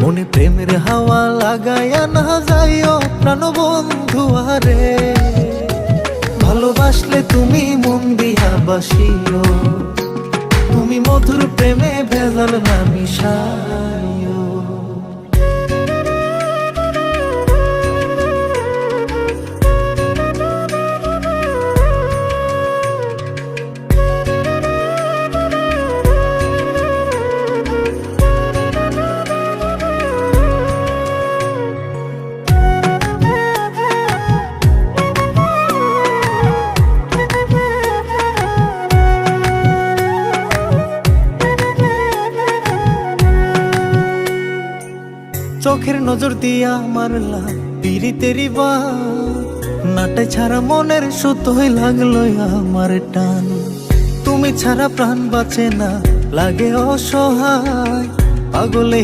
মনে প্রেমের হাওয়া লাগাইয়া না যাইও প্রাণ বন্ধু আরে, ভালোবাসলে তুমি মন দিয়া বাসিও, তুমি মধুর প্রেমে ভেজাল না মিশাইও। চোখের নজর দিয়া মারলা পিরিতেরি বা নাটে ছাড়া মনের সুতোই লাগলো আমার টান। তুমি ছাড়া প্রাণ বাঁচে না, লাগে অসহায় পাগলে